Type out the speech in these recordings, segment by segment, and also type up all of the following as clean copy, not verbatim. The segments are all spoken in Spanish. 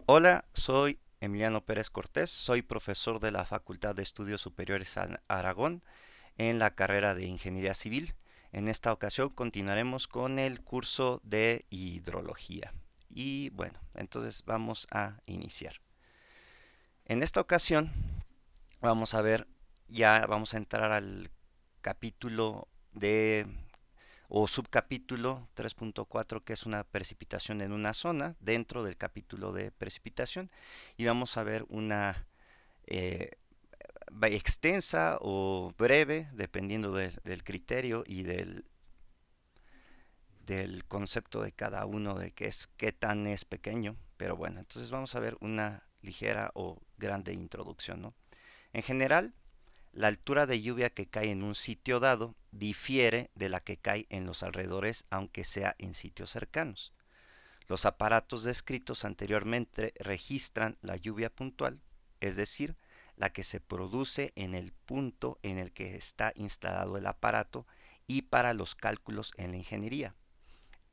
Hola, soy Emiliano Pérez Cortés, soy profesor de la Facultad de Estudios Superiores Aragón en la carrera de Ingeniería Civil. En esta ocasión continuaremos con el curso de hidrología. Y bueno, entonces vamos a iniciar. En esta ocasión vamos a ver, ya vamos a entrar al capítulo de o subcapítulo 3.4, que es una precipitación en una zona dentro del capítulo de precipitación, y vamos a ver una eh, extensa o breve, dependiendo del criterio y del concepto de cada uno, de qué tan es pequeño. Pero bueno, entonces vamos a ver una ligera o grande introducción, ¿no? En general, la altura de lluvia que cae en un sitio dado difiere de la que cae en los alrededores, aunque sea en sitios cercanos. Los aparatos descritos anteriormente registran la lluvia puntual, es decir, la que se produce en el punto en el que está instalado el aparato, y para los cálculos en la ingeniería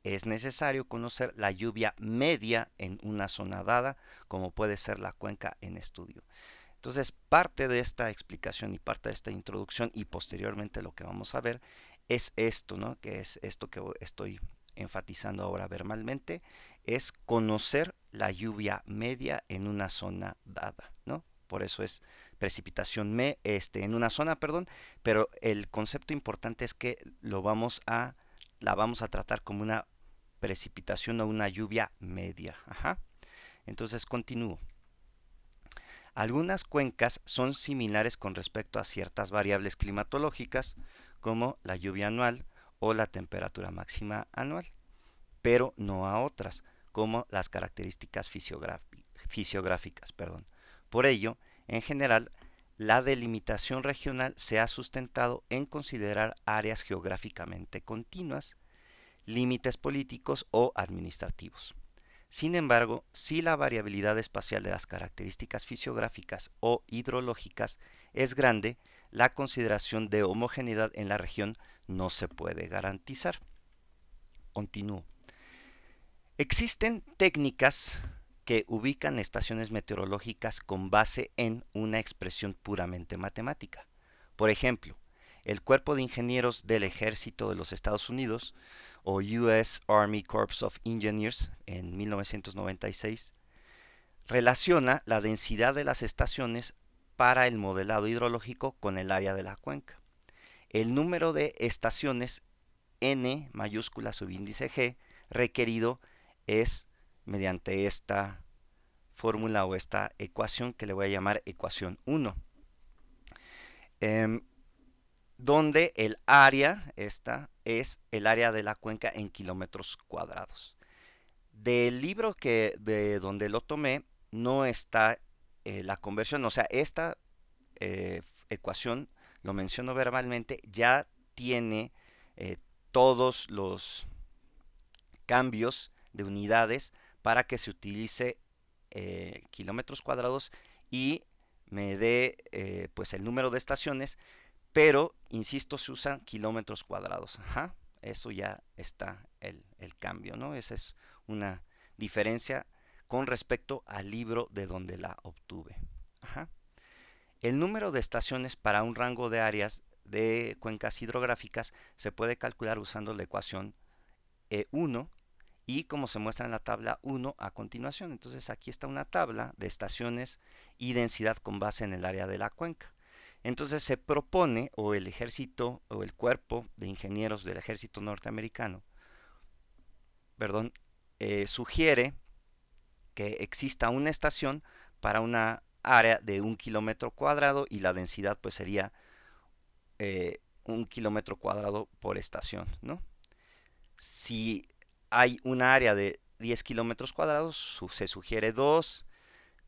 es necesario conocer la lluvia media en una zona dada, como puede ser la cuenca en estudio. Entonces, parte de esta explicación y parte de esta introducción y posteriormente lo que vamos a ver es esto, ¿no? Que es esto que estoy enfatizando ahora verbalmente, es conocer la lluvia media en una zona dada, ¿no? Por eso es precipitación en una zona, perdón, pero el concepto importante es que la vamos a tratar como una precipitación o una lluvia media. Ajá. Entonces continúo. Algunas cuencas son similares con respecto a ciertas variables climatológicas, como la lluvia anual o la temperatura máxima anual, pero no a otras, como las características fisiográficas. Perdón. Por ello, en general, la delimitación regional se ha sustentado en considerar áreas geográficamente continuas, límites políticos o administrativos. Sin embargo, si la variabilidad espacial de las características fisiográficas o hidrológicas es grande, la consideración de homogeneidad en la región no se puede garantizar. Continúo. Existen técnicas que ubican estaciones meteorológicas con base en una expresión puramente matemática. Por ejemplo, el Cuerpo de Ingenieros del Ejército de los Estados Unidos, o US Army Corps of Engineers, en 1996, relaciona la densidad de las estaciones para el modelado hidrológico con el área de la cuenca. El número de estaciones n mayúscula subíndice g requerido es mediante esta fórmula o esta ecuación que le voy a llamar ecuación 1, eh, donde el área esta es el área de la cuenca en kilómetros cuadrados. Del libro de donde lo tomé no está la conversión, o sea, esta ecuación, lo menciono verbalmente, ya tiene eh, todos los cambios de unidades para que se utilice kilómetros cuadrados y me dé pues el número de estaciones, pero insisto, se usan kilómetros cuadrados. Ajá, eso ya está el cambio, ¿no? Esa es una diferencia con respecto al libro de donde la obtuve. Ajá. El número de estaciones para un rango de áreas de cuencas hidrográficas se puede calcular usando la ecuación E1 y como se muestra en la tabla 1 a continuación. Entonces aquí está una tabla de estaciones y densidad con base en el área de la cuenca. Entonces se propone, o el ejército o el cuerpo de ingenieros del ejército norteamericano, perdón, sugiere que exista una estación para una área de 1 kilómetro cuadrado, y la densidad pues sería 1 kilómetro cuadrado por estación, ¿no? Si hay un área de 10 kilómetros cuadrados, se sugiere 2,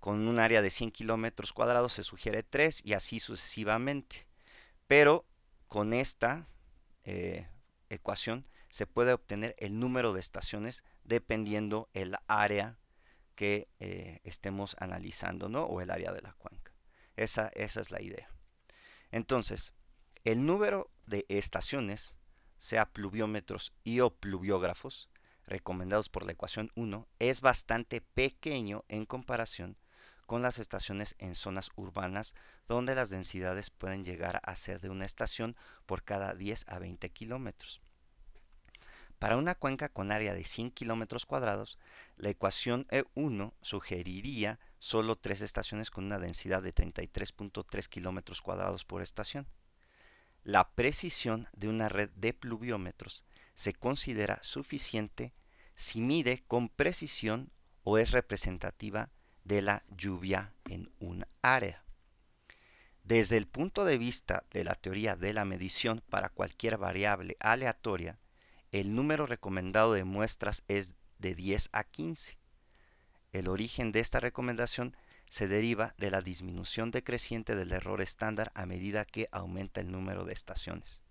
con un área de 100 kilómetros cuadrados se sugiere 3 y así sucesivamente. Pero con esta eh, ecuación se puede obtener el número de estaciones dependiendo el área que estemos analizando, ¿no? O el área de la cuenca. Esa es la idea. Entonces, el número de estaciones, sea pluviómetros y o pluviógrafos, recomendados por la ecuación 1 es bastante pequeño en comparación con las estaciones en zonas urbanas donde las densidades pueden llegar a ser de una estación por cada 10 a 20 kilómetros. Para una cuenca con área de 100 kilómetros cuadrados, la ecuación E1 sugeriría solo 3 estaciones con una densidad de 33.3 kilómetros cuadrados por estación. La precisión de una red de pluviómetros se considera suficiente si mide con precisión o es representativa de la lluvia en un área. Desde el punto de vista de la teoría de la medición para cualquier variable aleatoria, el número recomendado de muestras es de 10 a 15. El origen de esta recomendación se deriva de la disminución decreciente del error estándar a medida que aumenta el número de estaciones.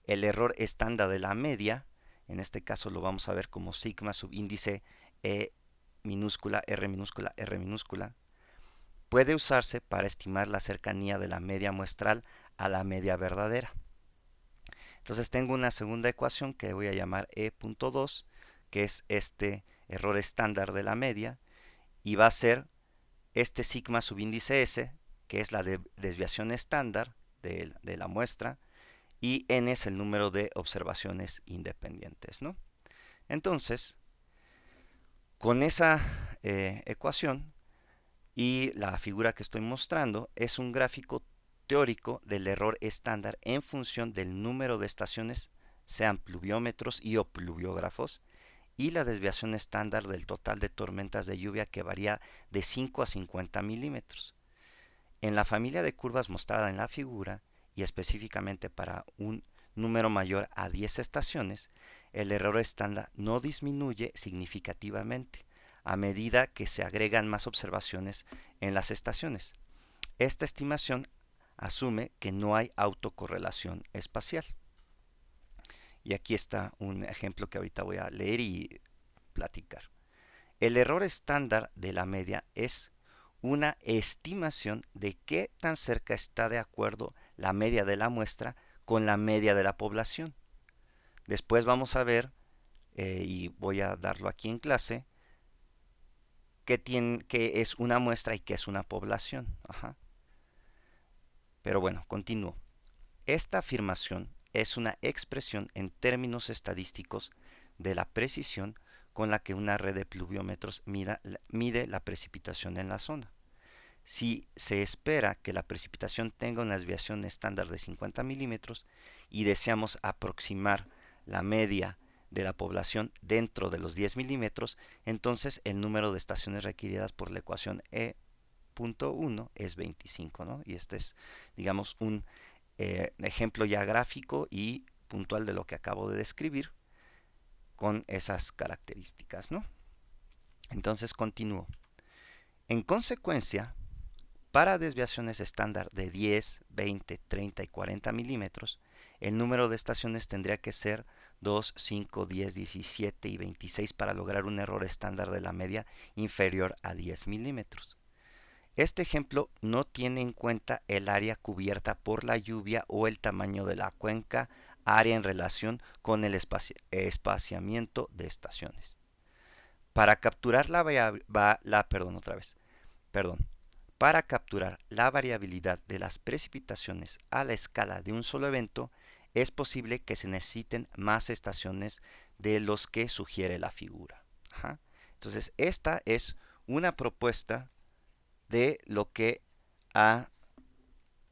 El error estándar de la media, en este caso lo vamos a ver como sigma subíndice E minúscula, R minúscula, R minúscula, puede usarse para estimar la cercanía de la media muestral a la media verdadera. Entonces tengo una segunda ecuación que voy a llamar E.2, que es este error estándar de la media, y va a ser este sigma subíndice S, que es la desviación estándar de la muestra, y n es el número de observaciones independientes, ¿no? Entonces, con esa ecuación y la figura que estoy mostrando es un gráfico teórico del error estándar en función del número de estaciones, sean pluviómetros y o pluviógrafos, y la desviación estándar del total de tormentas de lluvia que varía de 5 a 50 milímetros. En la familia de curvas mostrada en la figura, y específicamente para un número mayor a 10 estaciones, el error estándar no disminuye significativamente a medida que se agregan más observaciones en las estaciones. Esta estimación asume que no hay autocorrelación espacial. Y aquí está un ejemplo que ahorita voy a leer y platicar. El error estándar de la media es una estimación de qué tan cerca está de acuerdo la media de la muestra con la media de la población. Después vamos a ver, y voy a darlo aquí en clase, qué es una muestra y qué es una población. Ajá. Pero bueno, continúo. Esta afirmación es una expresión en términos estadísticos de la precisión con la que una red de pluviómetros mide la precipitación en la zona. Si se espera que la precipitación tenga una desviación estándar de 50 milímetros y deseamos aproximar la media de la población dentro de los 10 milímetros, entonces el número de estaciones requeridas por la ecuación E.1 es 25, ¿no? Y este es, digamos, un ejemplo ya gráfico y puntual de lo que acabo de describir con esas características, ¿no? Entonces continúo. En consecuencia, para desviaciones estándar de 10, 20, 30 y 40 milímetros, el número de estaciones tendría que ser 2, 5, 10, 17 y 26 para lograr un error estándar de la media inferior a 10 milímetros. Este ejemplo no tiene en cuenta el área cubierta por la lluvia o el tamaño de la cuenca, área en relación con el espaciamiento de estaciones. Para capturar Para capturar la variabilidad de las precipitaciones a la escala de un solo evento, es posible que se necesiten más estaciones de los que sugiere la figura. Ajá. Entonces, esta es una propuesta de lo que ha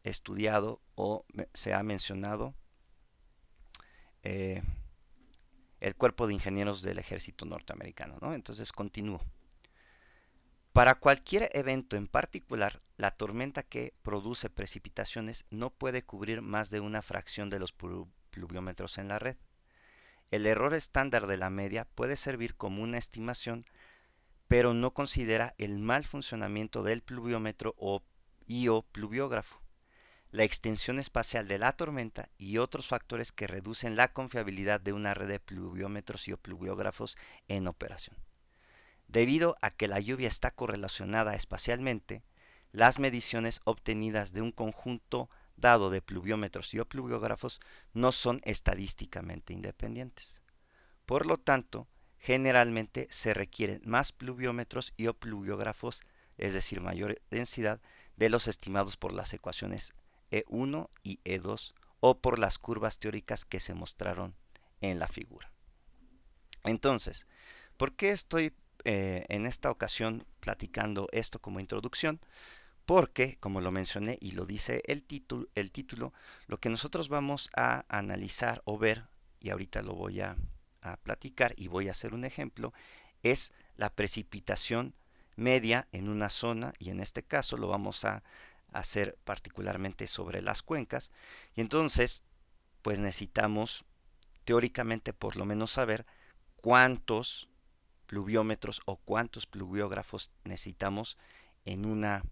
estudiado o se ha mencionado eh, el cuerpo de ingenieros del ejército norteamericano, ¿no? Entonces continúo. Para cualquier evento en particular, la tormenta que produce precipitaciones no puede cubrir más de una fracción de los pluviómetros en la red. El error estándar de la media puede servir como una estimación, pero no considera el mal funcionamiento del pluviómetro o pluviógrafo, la extensión espacial de la tormenta y otros factores que reducen la confiabilidad de una red de pluviómetros y pluviógrafos en operación. Debido a que la lluvia está correlacionada espacialmente, las mediciones obtenidas de un conjunto dado de pluviómetros y pluviógrafos no son estadísticamente independientes. Por lo tanto, generalmente se requieren más pluviómetros y o pluviógrafos, es decir, mayor densidad, de los estimados por las ecuaciones E1 y E2 o por las curvas teóricas que se mostraron en la figura. Entonces, ¿por qué estoy en esta ocasión platicando esto como introducción? Porque, como lo mencioné y lo dice el título, lo que nosotros vamos a analizar o ver, y ahorita lo voy a platicar y voy a hacer un ejemplo, es la precipitación media en una zona, y en este caso lo vamos a hacer particularmente sobre las cuencas. Y entonces, pues necesitamos teóricamente por lo menos saber cuántos pluviómetros o cuántos pluviógrafos necesitamos en una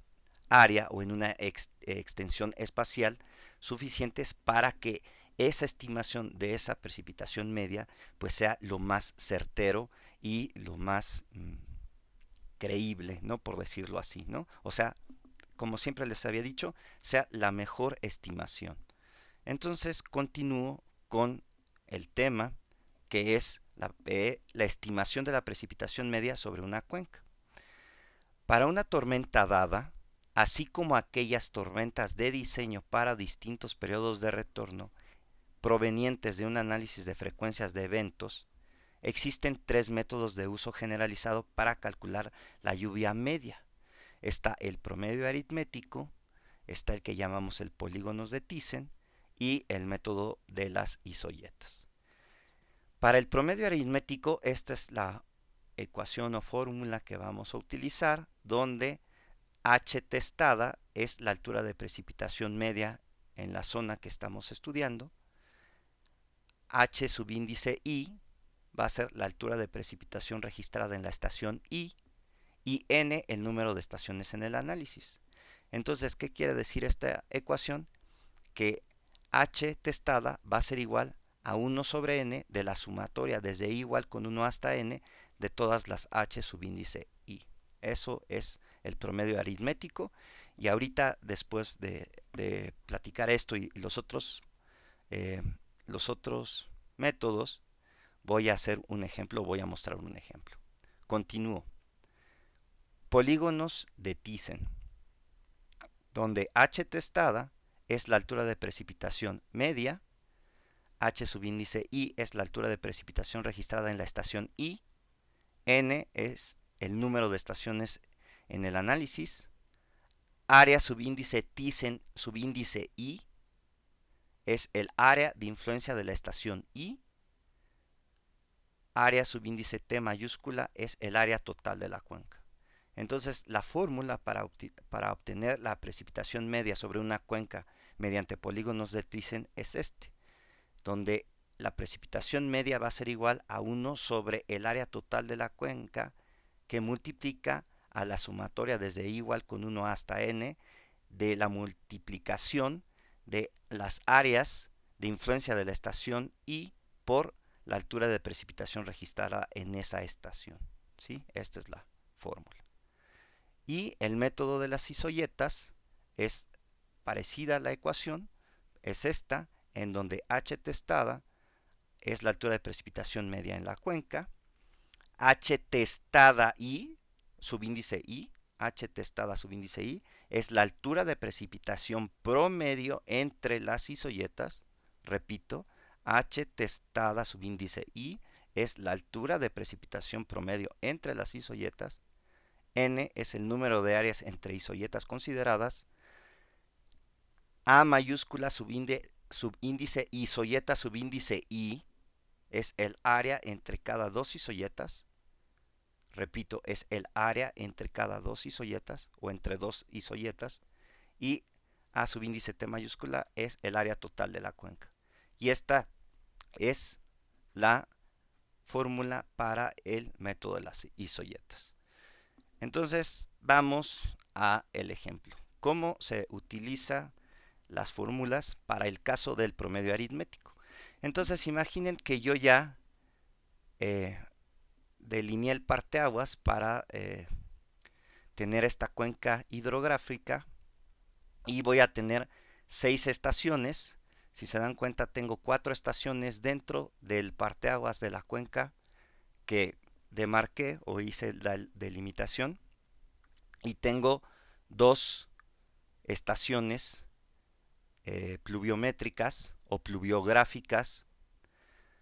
área o en una extensión espacial suficientes para que esa estimación de esa precipitación media pues sea lo más certero y lo más creíble, ¿no? Por decirlo así, ¿no? O sea, como siempre les había dicho, sea la mejor estimación. Entonces continúo con el tema que es la estimación de la precipitación media sobre una cuenca. Para una tormenta dada, así como aquellas tormentas de diseño para distintos periodos de retorno provenientes de un análisis de frecuencias de eventos, existen tres métodos de uso generalizado para calcular la lluvia media. Está el promedio aritmético, está el que llamamos el polígonos de Thyssen y el método de las isoyetas. Para el promedio aritmético, esta es la ecuación o fórmula que vamos a utilizar, donde H testada es la altura de precipitación media en la zona que estamos estudiando. H subíndice I va a ser la altura de precipitación registrada en la estación I y N el número de estaciones en el análisis. Entonces, ¿qué quiere decir esta ecuación? Que H testada va a ser igual a 1 sobre N de la sumatoria desde I igual con 1 hasta N de todas las H subíndice I. Eso es el promedio aritmético. Y ahorita, después de platicar esto y eh, los otros métodos, voy a hacer un ejemplo, voy a mostrar un ejemplo. Continúo. Polígonos de Thyssen, donde H testada es la altura de precipitación media, H subíndice I es la altura de precipitación registrada en la estación I, N es el número de estaciones en el análisis, área subíndice Thyssen subíndice I es el área de influencia de la estación I, área subíndice T mayúscula es el área total de la cuenca. Entonces, la fórmula para obtener la precipitación media sobre una cuenca mediante polígonos de Thyssen es este, donde la precipitación media va a ser igual a 1 sobre el área total de la cuenca que multiplica a la sumatoria desde I igual con 1 hasta N de la multiplicación de las áreas de influencia de la estación I por la altura de precipitación registrada en esa estación. ¿Sí? Esta es la fórmula. Y el método de las isoyetas es parecida a la ecuación, es esta, en donde H testada es la altura de precipitación media en la cuenca, H testada I, subíndice I, H testada subíndice I, es la altura de precipitación promedio entre las isoyetas, repito, H testada subíndice I es la altura de precipitación promedio entre las isoyetas, N es el número de áreas entre isoyetas consideradas, A mayúscula subíndice isoyeta subíndice I es el área entre cada dos isoyetas. Repito, es el área entre cada dos isoyetas o entre dos isoyetas. Y A subíndice T mayúscula es el área total de la cuenca. Y esta es la fórmula para el método de las isoyetas. Entonces, vamos a el ejemplo. ¿Cómo se utiliza las fórmulas para el caso del promedio aritmético? Entonces, imaginen que yo ya delineé el parteaguas para tener esta cuenca hidrográfica y voy a tener 6 estaciones. Si se dan cuenta, tengo 4 estaciones dentro del parteaguas de la cuenca que demarqué o hice la delimitación y tengo dos estaciones pluviométricas o pluviográficas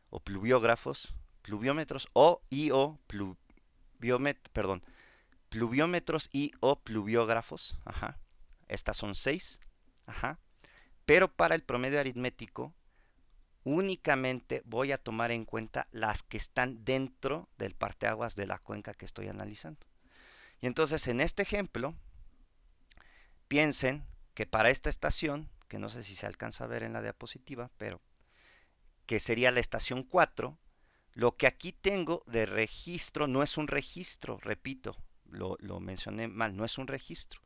o pluviógrafos, pluviómetros o perdón, pluviómetros y o pluviógrafos, ajá. Estas son 6, ajá. Pero para el promedio aritmético únicamente voy a tomar en cuenta las que están dentro del parteaguas de la cuenca que estoy analizando. Y entonces en este ejemplo, piensen que para esta estación, que no sé si se alcanza a ver en la diapositiva, pero que sería la estación 4, lo que aquí tengo de registro no es un registro, repito, lo mencioné mal, no es un registro.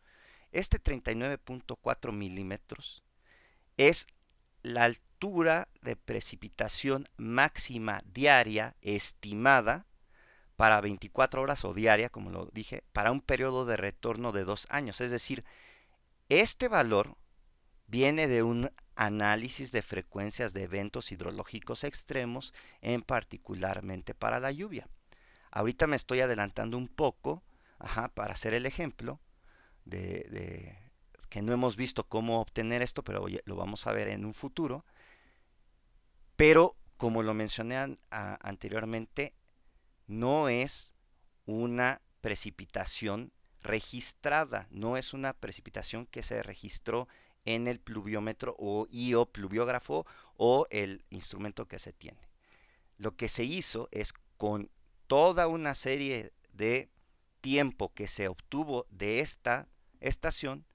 Este 39.4 milímetros es la altura de precipitación máxima diaria estimada para 24 horas o diaria, como lo dije, para un periodo de retorno de 2 años. Es decir, este valor viene de un análisis de frecuencias de eventos hidrológicos extremos, en particularmente para la lluvia. Ahorita me estoy adelantando un poco, ajá, para hacer el ejemplo de que no hemos visto cómo obtener esto, pero lo vamos a ver en un futuro. Pero como lo mencioné anteriormente, no es una precipitación registrada, no es una precipitación que se registró en el pluviómetro o pluviógrafo o el instrumento que se tiene. Lo que se hizo es con toda una serie de tiempo que se obtuvo de esta estación,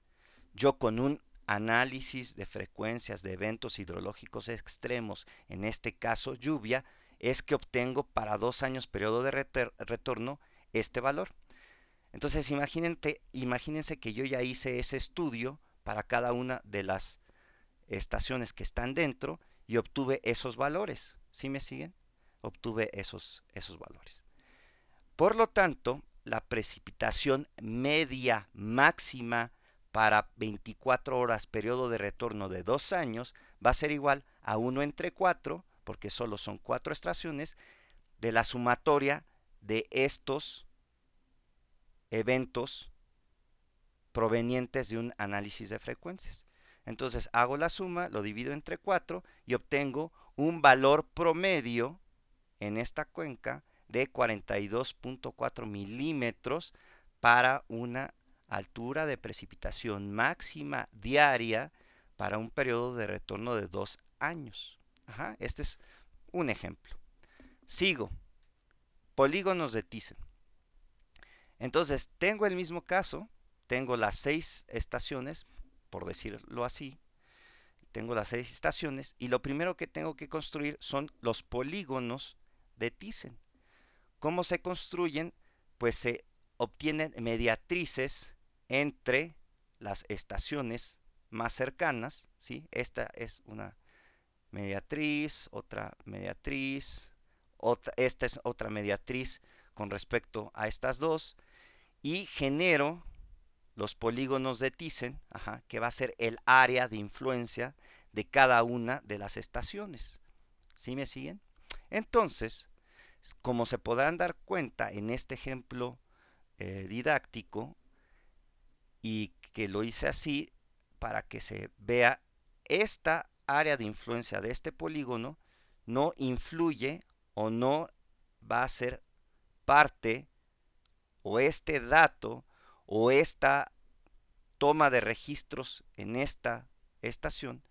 yo con un análisis de frecuencias de eventos hidrológicos extremos, en este caso lluvia, es que obtengo para 2 años periodo de retorno este valor. Entonces imagínense que yo ya hice ese estudio para cada una de las estaciones que están dentro y obtuve esos valores. ¿Sí me siguen? Obtuve esos valores. Por lo tanto, la precipitación media máxima para 24 horas, periodo de retorno de 2 años, va a ser igual a 1 entre 4, porque solo son 4 estaciones, de la sumatoria de estos eventos provenientes de un análisis de frecuencias. Entonces hago la suma, lo divido entre 4 y obtengo un valor promedio en esta cuenca de 42.4 milímetros para una altura de precipitación máxima diaria para un periodo de retorno de 2 años. Ajá, este es un ejemplo. Sigo. Polígonos de Thyssen. Entonces, tengo el mismo caso, tengo las 6 estaciones, por decirlo así, tengo las 6 estaciones y lo primero que tengo que construir son los polígonos de Thyssen. ¿Cómo se construyen? Pues se obtienen mediatrices entre las estaciones más cercanas, ¿sí? Esta es una mediatriz, esta es otra mediatriz con respecto a estas dos, y genero los polígonos de Thyssen, ajá, que va a ser el área de influencia de cada una de las estaciones. ¿Sí me siguen? Entonces, como se podrán dar cuenta en este ejemplo didáctico, y que lo hice así para que se vea, esta área de influencia de este polígono no influye o no va a ser parte, o este dato o esta toma de registros en esta estación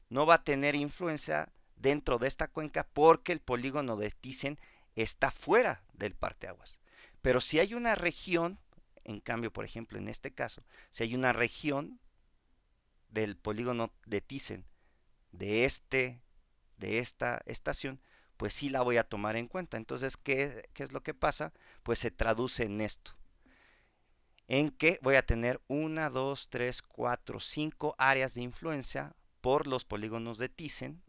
no va a tener influencia dentro de esta cuenca porque el polígono de Thyssen está fuera del parteaguas. Pero si hay una región, en cambio, por ejemplo, en este caso, si hay una región del polígono de Thyssen de esta estación, pues sí la voy a tomar en cuenta. Entonces, ¿qué es lo que pasa? Pues se traduce en esto, en que voy a tener 1, 2, 3, 4, 5 áreas de influencia por los polígonos de Thyssen.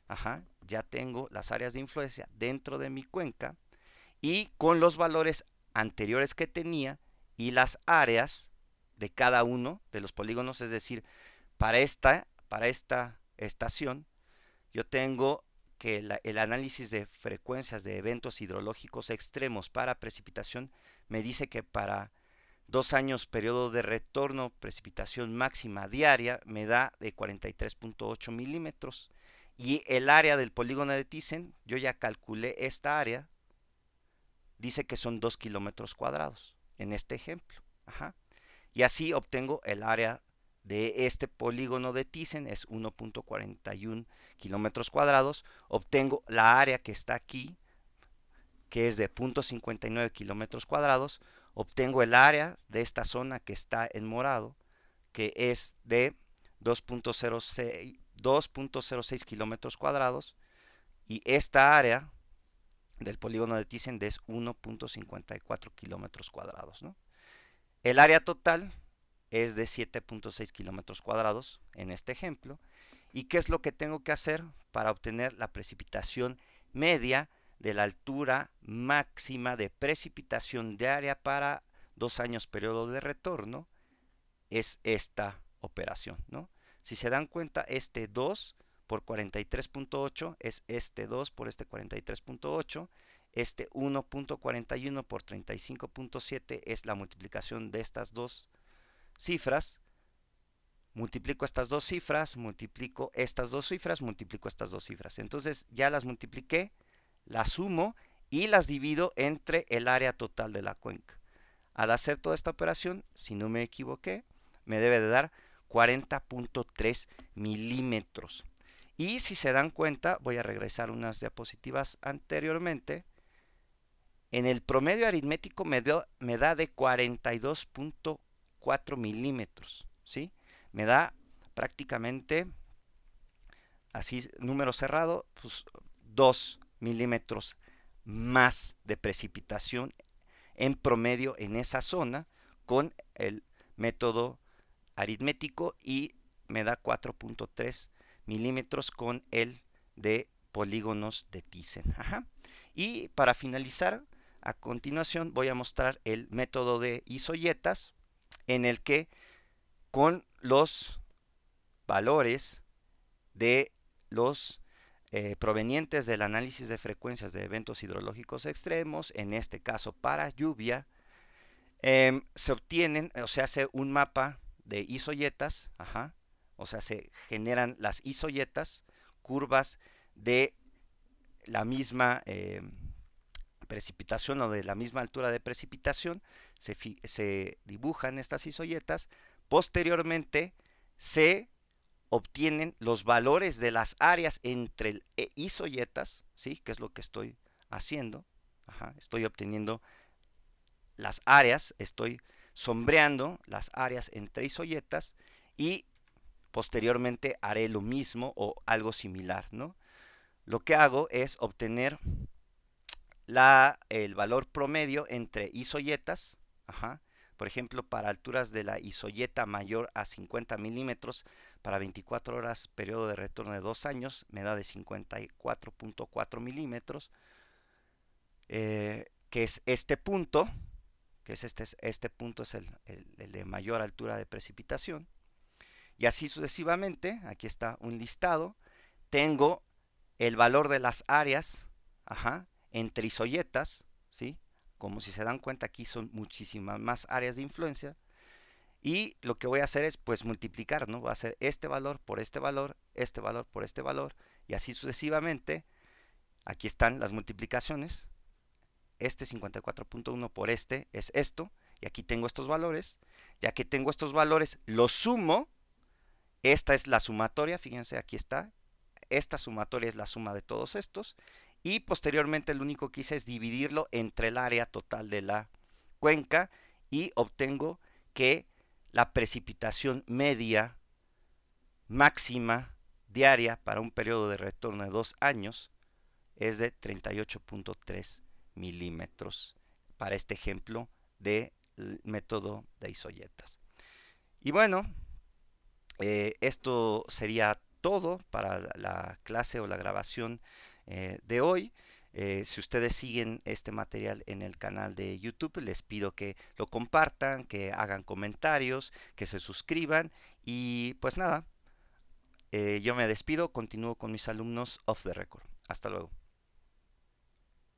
Ajá, ya tengo las áreas de influencia dentro de mi cuenca y con los valores anteriores que tenía y las áreas de cada uno de los polígonos, es decir, para esta estación yo tengo que el análisis de frecuencias de eventos hidrológicos extremos para precipitación me dice que para 2 años periodo de retorno, precipitación máxima diaria me da de 43.8 milímetros. Y el área del polígono de Thyssen, yo ya calculé esta área, dice que son 2 kilómetros cuadrados en este ejemplo. Ajá. Y así obtengo el área de este polígono de Thyssen, es 1.41 kilómetros cuadrados. Obtengo la área que está aquí, que es de 0.59 kilómetros cuadrados. Obtengo el área de esta zona que está en morado, que es de 2.06 kilómetros cuadrados. Y esta área del polígono de Thyssen es 1.54 kilómetros cuadrados, ¿no? El área total es de 7.6 kilómetros cuadrados en este ejemplo. ¿Y qué es lo que tengo que hacer para obtener la precipitación media de la altura máxima de precipitación diaria para 2 años periodo de retorno? Es esta operación, ¿no? Si se dan cuenta, este 2 por 43.8 es este 2 por este 43.8. Este 1.41 por 35.7 es la multiplicación de estas dos cifras. Multiplico estas dos cifras, multiplico estas dos cifras, multiplico estas dos cifras. Entonces ya las multipliqué, las sumo y las divido entre el área total de la cuenca. Al hacer toda esta operación, si no me equivoqué, me debe de dar 40.3 milímetros. Y si se dan cuenta, voy a regresar unas diapositivas anteriormente. En el promedio aritmético me da de 42.4 milímetros, ¿sí? Me da prácticamente, así número cerrado, pues 2 milímetros más de precipitación en promedio en esa zona con el método aritmético, y me da 4.3 milímetros con el de polígonos de Thyssen. Ajá. Y para finalizar, a continuación voy a mostrar el método de isoyetas, en el que con los valores de los provenientes del análisis de frecuencias de eventos hidrológicos extremos, en este caso para lluvia, se obtienen, o se hace un mapa de isoyetas, ajá, o sea, se generan las isoyetas, curvas de la misma precipitación o de la misma altura de precipitación, se dibujan estas isoyetas. Posteriormente se obtienen los valores de las áreas entre isoyetas, ¿sí? Que es lo que estoy haciendo. Ajá, estoy obteniendo las áreas, estoy sombreando las áreas entre isoyetas, y posteriormente haré lo mismo o algo similar, ¿no? Lo que hago es obtener el valor promedio entre isoyetas. Ajá. Por ejemplo, para alturas de la isoyeta mayor a 50 milímetros, para 24 horas, periodo de retorno de 2 años, me da de 54.4 milímetros, que es este punto, que es este punto es el de mayor altura de precipitación. Y así sucesivamente, aquí está un listado. Tengo el valor de las áreas, ajá, entre isoyetas, ¿sí? Como si se dan cuenta, aquí son muchísimas más áreas de influencia. Y lo que voy a hacer es pues multiplicar, ¿no? Voy a hacer este valor por este valor, este valor por este valor, y así sucesivamente. Aquí están las multiplicaciones. Este 54.1 por este es esto, y aquí tengo estos valores. Ya que tengo estos valores, los sumo. Esta es la sumatoria, fíjense, aquí está. Esta sumatoria es la suma de todos estos. Y posteriormente lo único que hice es dividirlo entre el área total de la cuenca, y obtengo que la precipitación media máxima diaria para un periodo de retorno de 2 años es de 38.3 milímetros para este ejemplo del método de isoyetas. Y bueno, esto sería todo para la clase o la grabación de hoy. Si ustedes siguen este material en el canal de YouTube, les pido que lo compartan, que hagan comentarios, que se suscriban, y pues nada, yo me despido, continúo con mis alumnos off the record. Hasta luego.